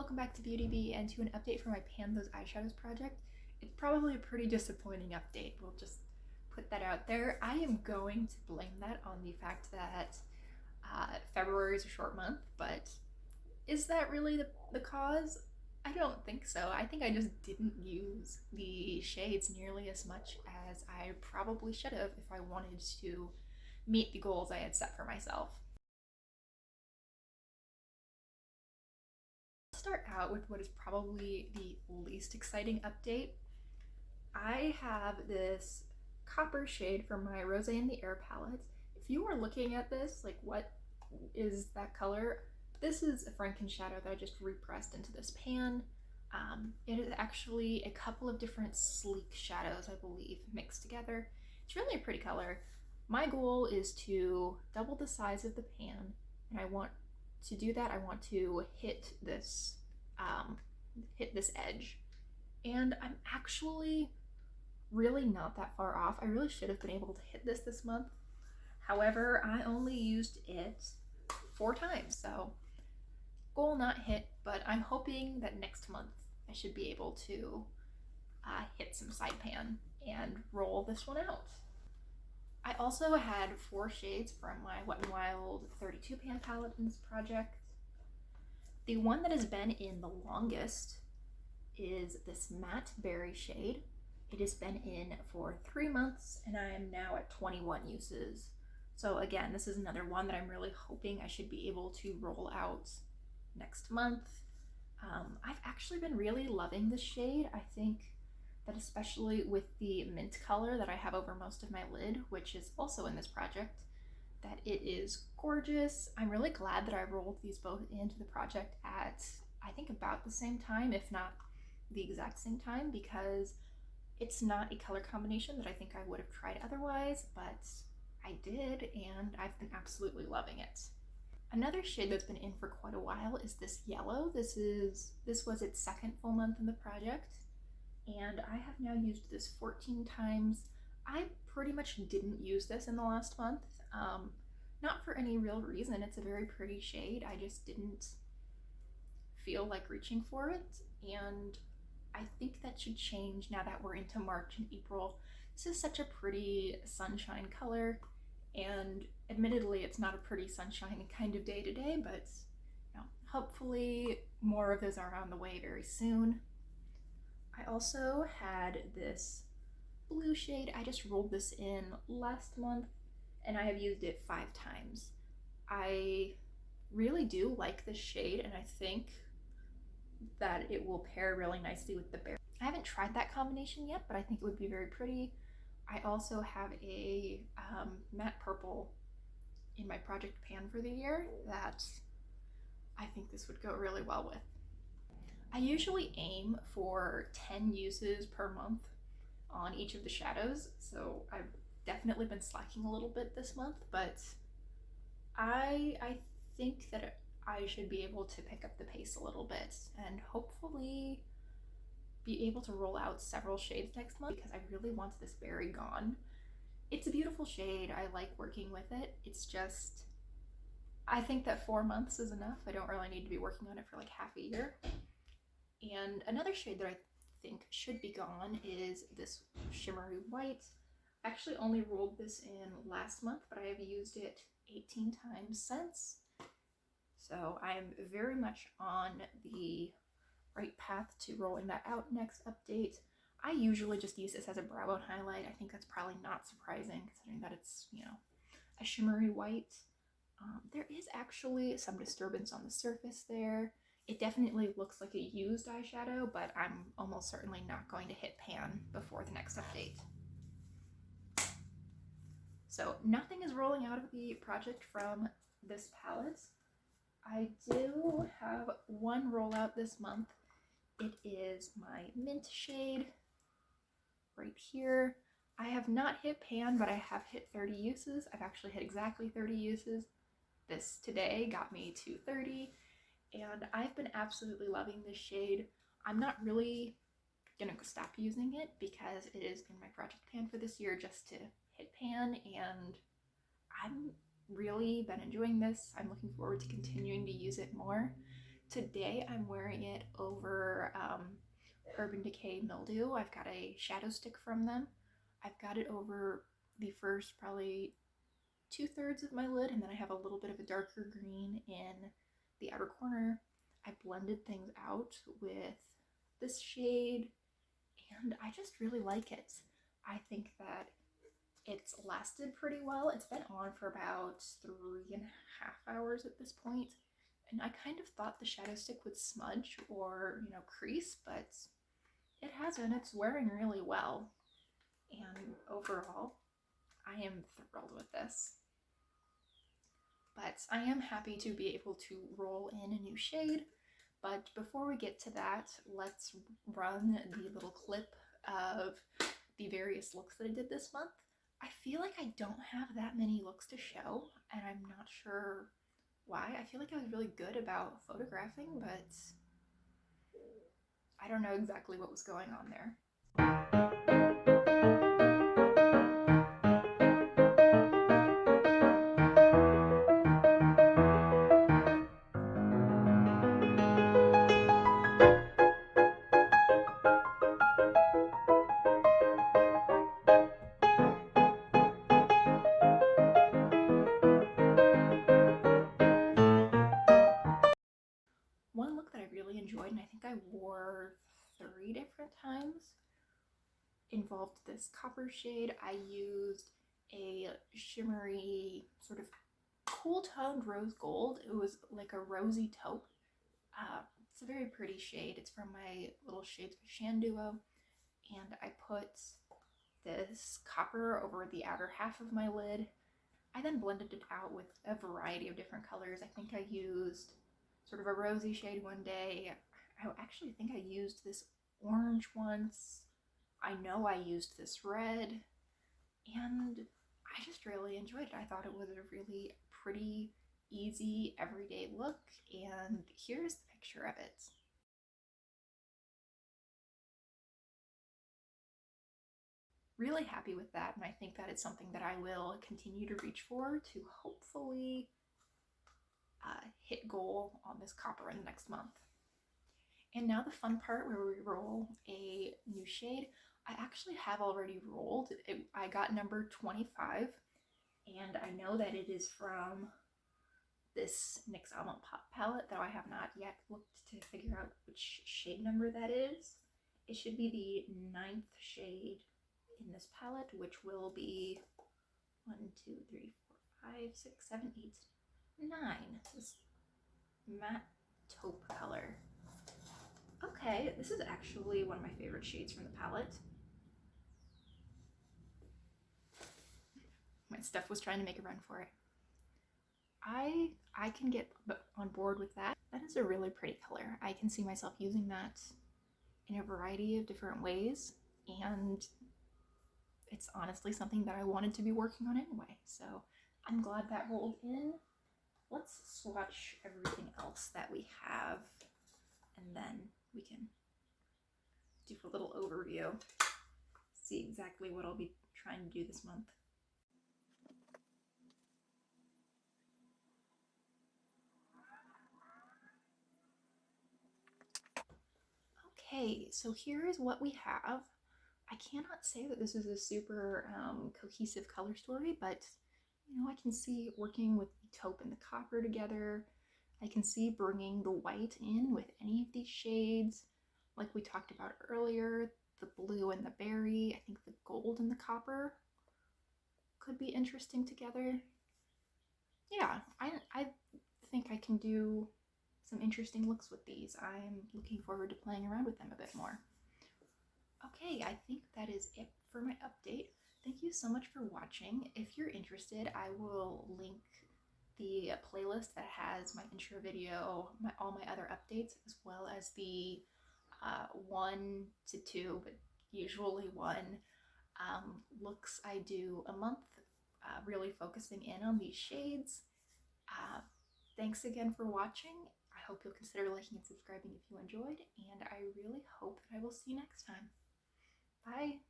welcome back to Beauty Bee and to an update for my Pan Those Eyeshadows project. It's probably a pretty disappointing update, we'll just put that out there. I am going to blame that on the fact that February is a short month, but is that really the cause? I don't think so. I think I just didn't use the shades nearly as much as I probably should have if I wanted to meet the goals I had set for myself. Start out with what is probably the least exciting update. I have this copper shade from my Rose in the Air palette. If you are looking at this, like what is that color? This is a Franken shadow that I just repressed into this pan. It is actually a couple of different sleek shadows, I believe, mixed together. It's really a pretty color. My goal is to double the size of the pan, and I want to do that. I want to hit this edge, and I'm actually really not that far off. I really should have been able to hit this month. However, I only used it 4 times, so goal not hit, but I'm hoping that next month I should be able to hit some side pan and roll this one out. I also had 4 shades from my Wet n Wild 32 pan palette in this project. The one that has been in the longest is this matte berry shade. It has been in for 3 months and I am now at 21 uses. So again, this is another one that I'm really hoping I should be able to roll out next month. I've actually been really loving this shade. I think that especially with the mint color that I have over most of my lid, which is also in this project, that it is gorgeous. I'm really glad that I rolled these both into the project at, I think, about the same time, if not the exact same time, because it's not a color combination that I think I would have tried otherwise, but I did, and I've been absolutely loving it. Another shade that's been in for quite a while is this yellow. This was its second full month in the project, and I have now used this 14 times. I pretty much didn't use this in the last month, not for any real reason. It's a very pretty shade. I just didn't feel like reaching for it, and I think that should change now that we're into March and April. This is such a pretty sunshine color, and admittedly it's not a pretty sunshine kind of day to day, but hopefully more of those are on the way very soon. I also had this blue shade. I just rolled this in last month and I have used it 5 times. I really do like this shade, and I think that it will pair really nicely with the berry. I haven't tried that combination yet, but I think it would be very pretty. I also have a matte purple in my project pan for the year that I think this would go really well with. I usually aim for 10 uses per month on each of the shadows, so I've definitely been slacking a little bit this month, but I think that I should be able to pick up the pace a little bit and hopefully be able to roll out several shades next month, because I really want this berry gone. It's a beautiful shade. I like working with it. It's just, I think that 4 months is enough. I don't really need to be working on it for like half a year. And another shade that I think should be gone is this shimmery white. I actually only rolled this in last month, but I have used it 18 times since. So I'm very much on the right path to rolling that out next update. I usually just use this as a brow bone highlight. I think that's probably not surprising considering that it's, a shimmery white. There is actually some disturbance on the surface there. It definitely looks like a used eyeshadow, but I'm almost certainly not going to hit pan before the next update. So nothing is rolling out of the project from this palette. I do have one rollout this month. It is my mint shade right here. I have not hit pan, but I have hit 30 uses. I've actually hit exactly 30 uses. This today got me to 30, and I've been absolutely loving this shade. I'm not really gonna stop using it because it is in my project pan for this year just to hit pan, and I'm really been enjoying this. I'm looking forward to continuing to use it more. Today I'm wearing it over Urban Decay Mildew. I've got a shadow stick from them. I've got it over the first probably 2/3 of my lid, and then I have a little bit of a darker green in the outer corner. I blended things out with this shade, and I just really like it. I think that it's lasted pretty well. It's been on for about 3.5 hours at this point, and I kind of thought the shadow stick would smudge or, crease, but it hasn't. It's wearing really well, and overall, I am thrilled with this. But I am happy to be able to roll in a new shade. But before we get to that, let's run the little clip of the various looks that I did this month. I feel like I don't have that many looks to show, and I'm not sure why. I feel like I was really good about photographing, but I don't know exactly what was going on there. One look that I really enjoyed, and I think I wore 3 different times, involved this copper shade. I used a shimmery, sort of cool toned rose gold. It was like a rosy taupe. It's a very pretty shade. It's from my Little Shades of Shan duo, and I put this copper over the outer half of my lid. I then blended it out with a variety of different colors. I think I used sort of a rosy shade one day. I actually think I used this orange once. I know I used this red, and I just really enjoyed it. I thought it was a really pretty, easy, everyday look, and here's the picture of it. Really happy with that, and I think that it's something that I will continue to reach for to hopefully hit goal on this copper in the next month. And now the fun part where we roll a new shade. I actually have already rolled. I got number 25, and I know that it is from this NYX Almond Pop palette, though I have not yet looked to figure out which shade number that is. It should be the 9th shade in this palette, which will be 1, 2, 3, 4, 5, 6, 7, 8, 9. This matte taupe color. Okay, this is actually one of my favorite shades from the palette. My stuff was trying to make a run for it. I can get on board with that. That is a really pretty color. I can see myself using that in a variety of different ways, and it's honestly something that I wanted to be working on anyway. So I'm glad that rolled in. Let's swatch everything else that we have, and then we can do a little overview, see exactly what I'll be trying to do this month. Okay, so here is what we have. I cannot say that this is a super cohesive color story, but I can see working with the taupe and the copper together. I can see bringing the white in with any of these shades. Like we talked about earlier, the blue and the berry. I think the gold and the copper could be interesting together. Yeah, I think I can do some interesting looks with these. I'm looking forward to playing around with them a bit more. Okay, I think that is it for my update. Thank you so much for watching. If you're interested, I will link the playlist that has my intro video, all my other updates, as well as the 1 to 2, but usually 1 looks I do a month, really focusing in on these shades. Thanks again for watching. I hope you'll consider liking and subscribing if you enjoyed, and I really hope that I will see you next time. Bye!